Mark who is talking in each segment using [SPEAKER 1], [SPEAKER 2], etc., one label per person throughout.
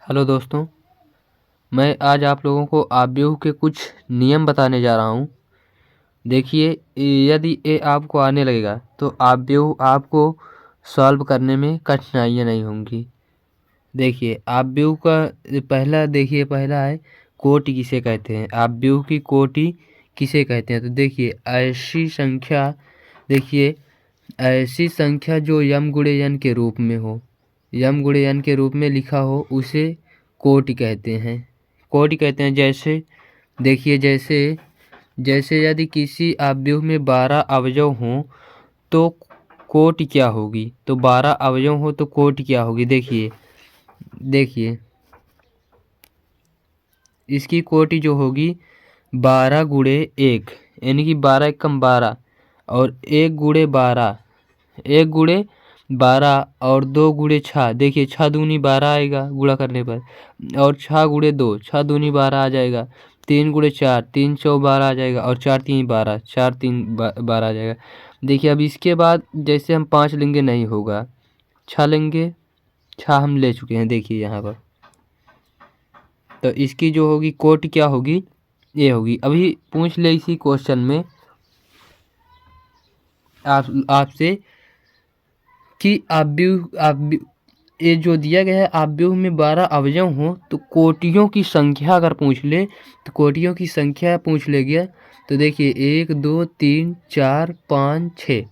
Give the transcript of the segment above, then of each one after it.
[SPEAKER 1] Hello दोस्तों, मैं आज आप लोगों को आव्यूह के कुछ नियम बताने जा रहा हूँ। देखिए, यदि ये आपको आने लगेगा तो आव्यूह आपको सॉल्व करने में कठिनाइयाँ नहीं होंगी। देखिए, आव्यूह का पहला है कोटि किसे कहते हैं। आव्यूह की कोटि किसे कहते हैं? तो देखिए, ऐसी संख्या जो यम गुणे यन के रूप में हो, यम गुणे यन के रूप में लिखा हो, उसे कोटि कहते हैं। कोटि कहते हैं जैसे देखिए, जैसे जैसे यदि किसी आव्यूह में 12 अवयव हों तो कोटि क्या होगी? तो 12 अवयव हो तो कोटि क्या होगी? देखिए इसकी कोटि जो होगी 12 गुणे 1, यानी कि 12 एकम 12 और 1 गुणे 12, 1 गुणे 12 और 2 गुणे 6। देखिए 6 दूनी 12 आएगा गुणा करने पर, और 6 गुणे 2, 6 दूनी 12 आ जाएगा। 3 गुणे 4, 3 चौ 12 आ जाएगा, और 4 तीन 12, 4 तीन 12 आ जाएगा। देखिए अब इसके बाद जैसे हम 5 लेंगे नहीं होगा, 6 लेंगे, 6 हम ले चुके हैं। देखिए यहाँ पर तो इसकी जो होगी कोटि क्या होगी? ये होगी। अभी पूछ ले इसी क्वेश्चन में आपसे कि आव्यूह ये जो दिया गया है, आव्यूह में 12 अवयव हों तो कोटियों की संख्या अगर पूछ ले तो कोटियों की संख्या पूछ ले गया तो देखिए 1 2 3 4 5 6,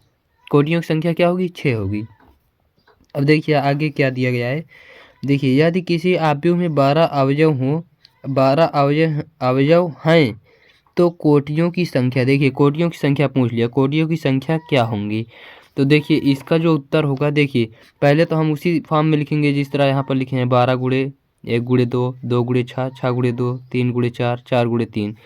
[SPEAKER 1] कोटियों की संख्या क्या होगी? 6 होगी। अब देखिए आगे क्या दिया गया है। देखिए यदि किसी आव्यूह में 12 अवयव हों, 12 अवयव हैं तो कोटियों की संख्या, देखिए कोटियों की संख्या पूछ लिया, कोटियों की संख्या क्या होंगी? तो देखिए इसका जो उत्तर होगा, देखिए पहले तो हम उसी फॉर्म में लिखेंगे जिस तरह यहाँ पर लिखे हैं 12 गुणे 1 गुणे 2, 2 गुणे 6, 6 गुणे 2, 3 गुणे 4, 4 गुणे 3।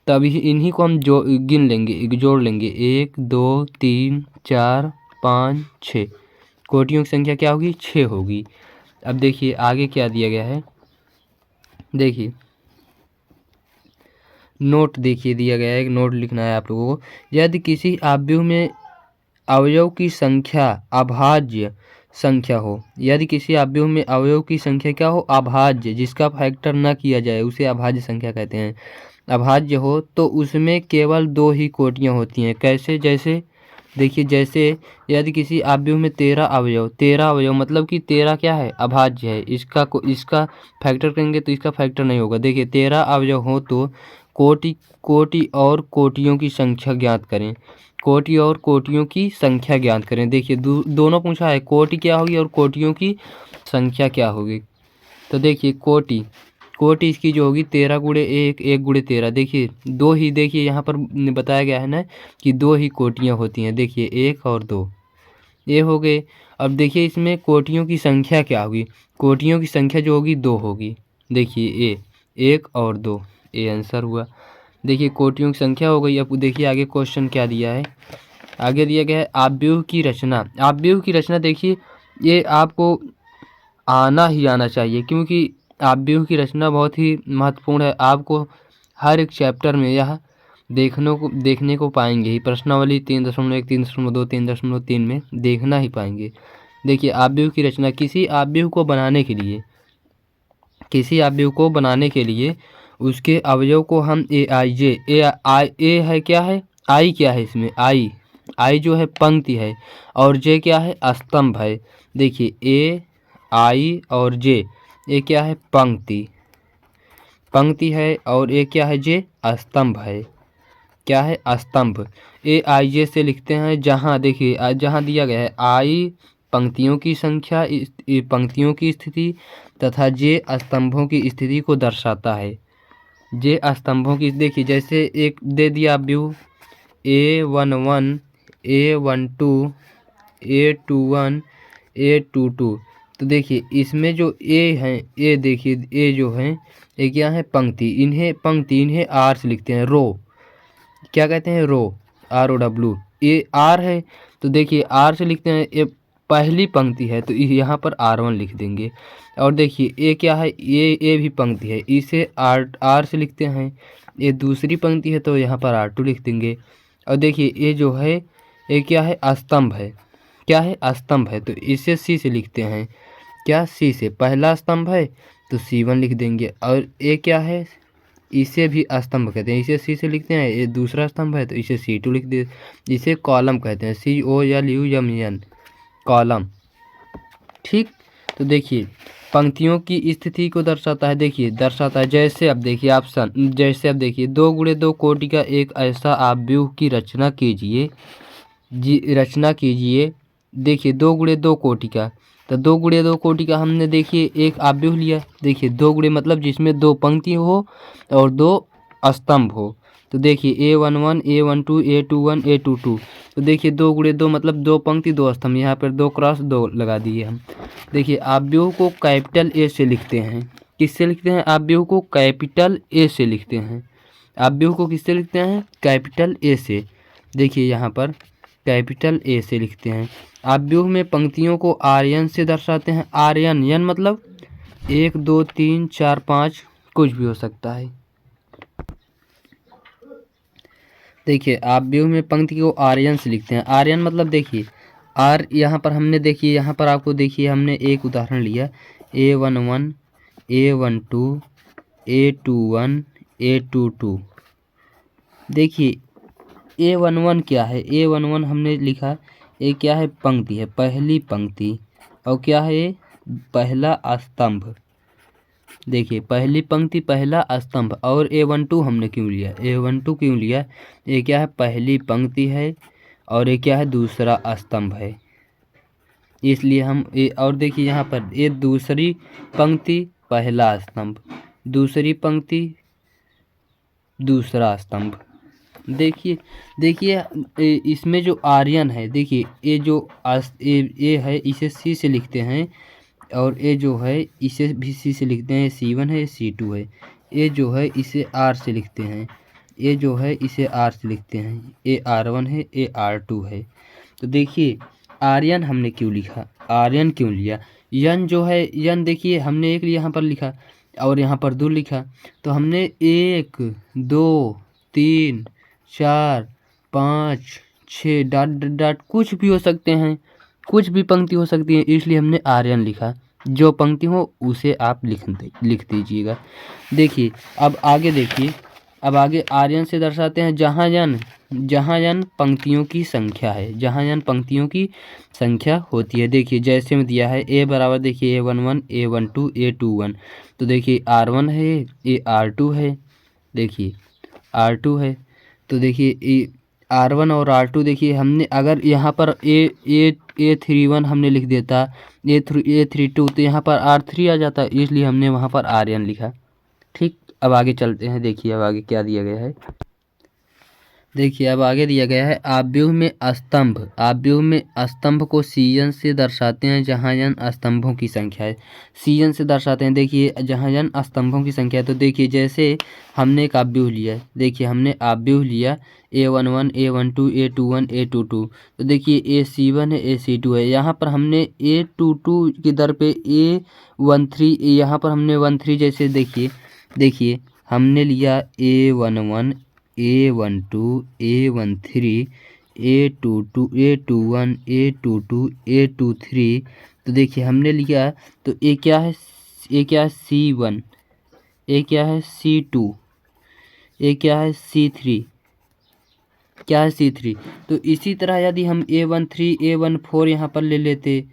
[SPEAKER 1] तब इन्हीं को हम गिन लेंगे, जोड़ लेंगे 1 2 3 4 5 6, कोटियों की संख्या क्या होगी? 6 होगी। अब देखिए आगे क्या दिया गया है। देखिए नोट देखिए दिया गया है, एक नोट लिखना है आप लोगों को। यदि किसी आव्यूह में अवयव की संख्या अभाज्य संख्या हो, यदि किसी आव्यूह में अवयव की संख्या क्या हो? अभाज्य, जिसका फैक्टर न किया जाए उसे अभाज्य संख्या कहते हैं। अभाज्य हो तो उसमें केवल 2 ही कोटियाँ होती हैं। कैसे? जैसे देखिए, जैसे यदि किसी आव्यूह में 13 अवयव, 13 अवयव मतलब कि 13 क्या है? अभाज्य है। इसका फैक्टर करेंगे तो इसका फैक्टर नहीं होगा। देखिए 13 अवयव हो तो कोटि और कोटियों की संख्या ज्ञात करें। कोटि और कोटियों की संख्या ज्ञात करें। देखिए दोनों पूछा है, कोटि क्या होगी और कोटियों की संख्या क्या होगी। तो देखिए कोटि इसकी जो होगी 13 गुणे 1, 1 गुणे 13। देखिए 2 ही, देखिए यहाँ पर बताया गया है ना कि 2 ही कोटियाँ होती हैं। देखिए 1 और 2 ये हो गए। अब देखिए इसमें कोटियों की संख्या क्या होगी? कोटियों की संख्या जो होगी 2 होगी। देखिए 1 और 2, ये आंसर हुआ। देखिए कोटियों की संख्या हो गई। अब देखिए आगे क्वेश्चन क्या दिया है। आगे दिया गया है आव्यूह की रचना। आव्यूह की रचना देखिए ये आपको आना ही आना चाहिए, क्योंकि आव्यूह की रचना बहुत ही महत्वपूर्ण है। आपको हर एक चैप्टर में यह देखने को पाएंगे ही। प्रश्नावली 3.1, 3.2, 3.3 में देखना ही पाएंगे। देखिए आव्यूह की रचना, किसी आव्यूह को बनाने के लिए उसके अवयव को हम ए है, क्या है? आई क्या है इसमें? आई जो है पंक्ति है, और जे क्या है? स्तंभ है। देखिए ए आई और जे, ये क्या है? पंक्ति है, और ये क्या है? जे स्तंभ है। क्या है? स्तंभ। ए आई जे से लिखते हैं जहाँ, देखिए जहाँ दिया गया है आई पंक्तियों की संख्या, पंक्तियों की स्थिति तथा जे स्तंभों की स्थिति को दर्शाता है। जे स्तंभों की, देखिए जैसे एक दे दिया view A11, A12, A21, A22। तो देखिए इसमें जो ए हैं, ए देखिए ए जो हैं ये क्या है? पंक्ति। इन्हें आर से लिखते हैं, रो। क्या कहते हैं? रो, ROW। ये आर है तो देखिए आर से लिखते हैं, ये पहली पंक्ति है तो यहाँ पर R1 लिख देंगे। और देखिए ये क्या है? ये भी पंक्ति है, इसे आर से लिखते हैं। ये दूसरी पंक्ति है तो यहाँ पर R2 लिख देंगे। और देखिए ये जो है ये क्या है? स्तंभ है। क्या है? स्तंभ है तो इसे सी से लिखते हैं। क्या? सी से। पहला स्तंभ है तो C1 लिख देंगे। और ए क्या है, इसे भी स्तंभ कहते हैं, इसे सी से लिखते हैं, ये दूसरा स्तंभ है तो इसे C2 लिख दे। इसे कॉलम कहते हैं, COLUMN कॉलम। ठीक, तो देखिए पंक्तियों की स्थिति को दर्शाता है, देखिए दर्शाता है जैसे अब देखिए ऑप्शन, जैसे अब देखिए 2 गुणे 2 कोटि का एक ऐसा आव्यूह की रचना कीजिए, रचना कीजिए। देखिए 2 गुणे 2 कोटि का, तो 2 गुणे 2 कोटि का हमने देखिए एक आव्यूह लिया। देखिए 2 गुणे मतलब जिसमें 2 पंक्ति हो और 2 स्तंभ हो। तो देखिए A11 A12 A21 A22, तो देखिए 2 गुणे 2 मतलब 2 पंक्ति 2 स्तंभ, यहाँ पर 2 क्रॉस 2 लगा दिए हम। देखिए आव्यूह को कैपिटल ए से लिखते हैं, किससे लिखते हैं, आव्यूह को कैपिटल ए से लिखते हैं। आव्यूह को किससे लिखते हैं, कैपिटल ए से। देखिए यहाँ पर कैपिटल ए से लिखते हैं। आव्यूह में पंक्तियों को आर्यन से दर्शाते हैं। आर्यन, यन मतलब 1 2 3 4 5 कुछ भी हो सकता है। देखिए आव्यूह में पंक्ति को आर्यन से लिखते हैं। आर्यन मतलब देखिए आर, यहाँ पर हमने देखिए, यहाँ पर आपको देखिए हमने एक उदाहरण लिया A11 A12 A21 A22। देखिए A11 क्या है, A11 हमने लिखा, ये क्या है, पंक्ति है, पहली पंक्ति। और क्या है ये, पहला स्तंभ। देखिए पहली पंक्ति पहला स्तंभ। और A12 हमने क्यों लिया, A12 क्यों लिया, ये क्या है, पहली पंक्ति है और ये क्या है, दूसरा स्तंभ है, इसलिए हम ये। और देखिए यहाँ पर ये दूसरी पंक्ति पहला स्तंभ, दूसरी पंक्ति दूसरा स्तंभ। देखिए इसमें जो आर्यन है, देखिए ये जो ये है इसे सी से लिखते हैं, और ये जो है इसे भी सी से लिखते हैं, C1 है C2 है। ये जो है इसे R से लिखते हैं, ये जो है इसे R से लिखते हैं, ये R1 है, ये R2 है। तो देखिए आर्यन हमने क्यों लिखा, आर्यन क्यों लिया, यन जो है, यन देखिए हमने एक यहाँ पर लिखा और यहाँ पर 2 लिखा, तो हमने 1 2 3 4 5 6 डॉट डॉट कुछ भी हो सकते हैं, कुछ भी पंक्ति हो सकती है, इसलिए हमने आर्यन लिखा। जो पंक्ति हो उसे आप लिख दीजिएगा। देखिए अब आगे देखिए, अब आगे आर्यन से दर्शाते हैं जहाँ यन पंक्तियों की संख्या है, जहाँ यन पंक्तियों की संख्या होती है। देखिए जैसे में दिया है A बराबर, देखिए A11 A12 A21, तो देखिए R1 है, ये R2 है, देखिए R2 है। तो देखिए R1 और R2, देखिए हमने अगर यहाँ पर A31 हमने लिख देता, A32, तो यहाँ पर R3 आ जाता, इसलिए हमने वहाँ पर आर्यन लिखा। ठीक, अब आगे चलते हैं। देखिए अब आगे क्या दिया गया है, देखिए अब आगे दिया गया है आव्यूह में स्तंभ। आव्यूह में स्तंभ को CN से दर्शाते हैं जहाँ यन स्तंभों की संख्या है। CN से दर्शाते हैं, देखिए जहाँ यन स्तंभों की संख्या है। तो देखिए जैसे हमने एक आव्यूह लिया है, देखिए हमने आव्यूह लिया A11 A12 A21 A22, तो देखिए AC1 है AC2 है। यहाँ पर हमने A22 की दर पे A13, यहाँ पर हमने 13, जैसे देखिए हमने लिया A11 A12 A13 A22 A21 A22 A23, तो देखिए हमने लिया, तो ये क्या है, ये क्या है C1, ये क्या है C2, ये क्या है C3, क्या है C3। तो इसी तरह यदि हम A13 A14 यहाँ पर ले लेते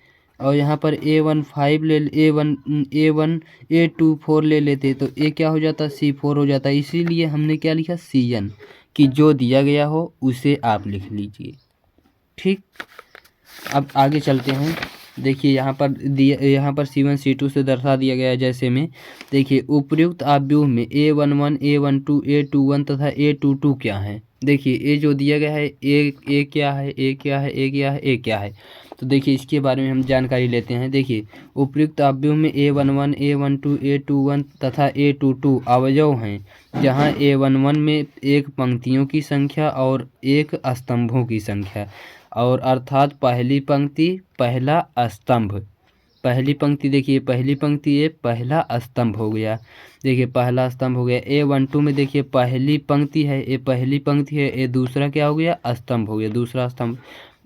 [SPEAKER 1] और यहाँ पर A15 A1 A24 ले लेते, तो ये क्या हो जाता, C4 हो जाता। इसीलिए हमने क्या लिखा, CN, कि जो दिया गया हो उसे आप लिख लीजिए। ठीक, अब आगे चलते हैं। देखिए यहाँ पर C1 C2 से दर्शा दिया गया है जैसे में। देखिए उपर्युक्त आव्यूह में A11 A12 A21 तथा A22 क्या है। देखिए ये जो दिया गया है, ए क्या है, ए क्या है, ए क्या है, ए क्या है। तो देखिए इसके बारे में हम जानकारी लेते हैं। देखिए उपर्युक्त आव्यूह में A11 A12 A21 तथा A22 अवयव हैं, जहाँ A11 में एक पंक्तियों की संख्या और एक स्तंभों की संख्या, और अर्थात पहली पंक्ति पहला स्तंभ। पहली पंक्ति, देखिए पहली पंक्ति ये पहला स्तंभ हो गया, देखिए पहला स्तंभ हो गया। A12 में देखिए पहली पंक्ति है, ये पहली पंक्ति है, ये दूसरा क्या हो गया, स्तंभ हो गया, दूसरा स्तंभ।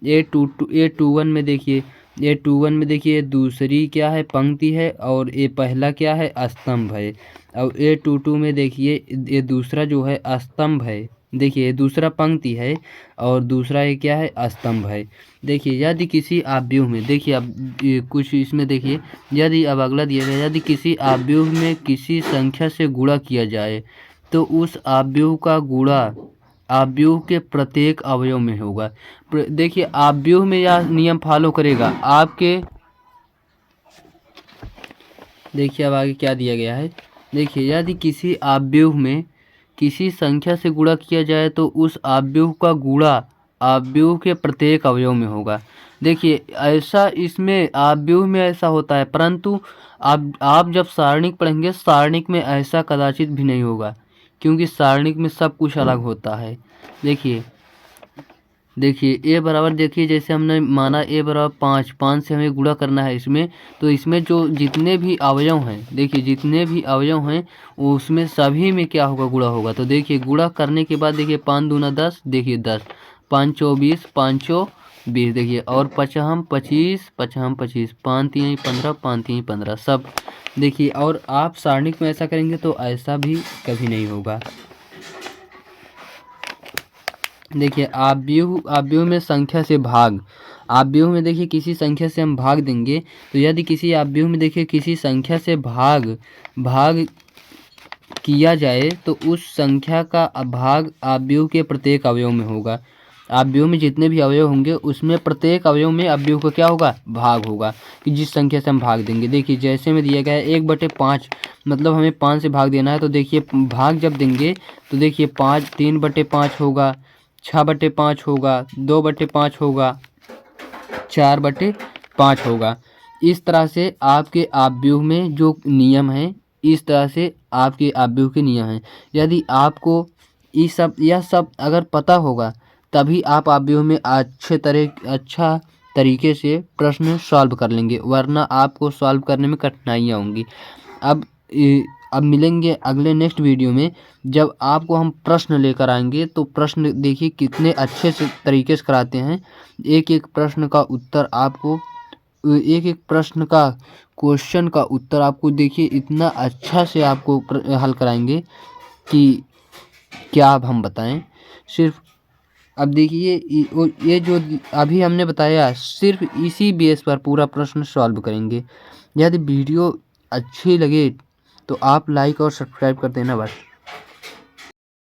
[SPEAKER 1] A21 में देखिए A21 में देखिए दूसरी क्या है पंक्ति है और ये पहला क्या है स्तंभ है। और A22 में देखिए ये दूसरा जो है स्तंभ है। देखिए ये दूसरा पंक्ति है और दूसरा ये क्या है स्तंभ है। देखिए यदि किसी आव्यूह में, देखिए अब ये कुछ इसमें देखिए, यदि अब अगला दिया गया, यदि किसी आव्यूह में किसी संख्या से गुणा किया जाए तो उस आव्यूह का गुणा आव्यूह के प्रत्येक अवयव में होगा। देखिए आव्यूह में यह नियम फॉलो करेगा आपके। देखिए अब आगे क्या दिया गया है। देखिए यदि किसी आव्यूह में किसी संख्या से गुणा किया जाए तो उस आव्यूह का गुणा आव्यूह के प्रत्येक अवयव में होगा। देखिए ऐसा इसमें आव्यूह में ऐसा होता है, परंतु आप जब सारणिक पढ़ेंगे सारणिक में ऐसा कदाचित भी नहीं होगा, क्योंकि सारणिक में सब कुछ अलग होता है। देखिए ए बराबर, देखिए जैसे हमने माना ए बराबर 5, 5 से हमें गुणा करना है इसमें, तो इसमें जो जितने भी अवयव हैं, देखिए जितने भी अवयव हैं उसमें सभी में क्या होगा गुणा होगा। तो देखिए गुणा करने के बाद देखिए 5 दूना 10, देखिए 10, 5 चौ 20, 5 चौ 20, देखिए और पचहम 25, पचहम 25, 5 तिहाई 15, 5 तिहाई 15 सब। देखिए और आप सारणिक में ऐसा करेंगे तो ऐसा भी कभी नहीं होगा। देखिए आव्यूह में संख्या से भाग, आव्यूह में देखिए किसी संख्या से हम भाग देंगे, तो यदि किसी आव्यूह में देखिए किसी संख्या से भाग किया जाए तो उस संख्या का भाग आव्यूह के प्रत्येक अवयव में होगा। आव्यूह में जितने भी अवयव होंगे उसमें प्रत्येक अवयव में आव्यूह का क्या होगा भाग होगा, कि जिस संख्या से हम भाग देंगे। देखिए जैसे में दिया गया है 1/5, मतलब हमें 5 से भाग देना है, तो देखिए भाग जब देंगे तो देखिए 5 3/5 होगा, 6/5 होगा, 2/5 होगा, 4/5 होगा। इस तरह से आपके आव्यूह में जो नियम है, इस तरह से आपके आव्यूह के नियम हैं। यदि आपको यह सब अगर पता होगा तभी आप आव्यूह में अच्छा तरीके से प्रश्न सॉल्व कर लेंगे, वरना आपको सॉल्व करने में कठिनाइयाँ होंगी। अब मिलेंगे अगले नेक्स्ट वीडियो में, जब आपको हम प्रश्न लेकर आएंगे। तो प्रश्न देखिए कितने अच्छे से तरीके से कराते हैं। एक एक प्रश्न का उत्तर आपको, एक एक प्रश्न का क्वेश्चन का उत्तर आपको देखिए इतना अच्छा से आपको हल कराएंगे कि क्या अब हम बताएं। सिर्फ अब देखिए ये जो अभी हमने बताया सिर्फ इसी बेस पर पूरा प्रश्न सॉल्व करेंगे। यदि वीडियो अच्छी लगे तो आप लाइक और सब्सक्राइब कर देना बस।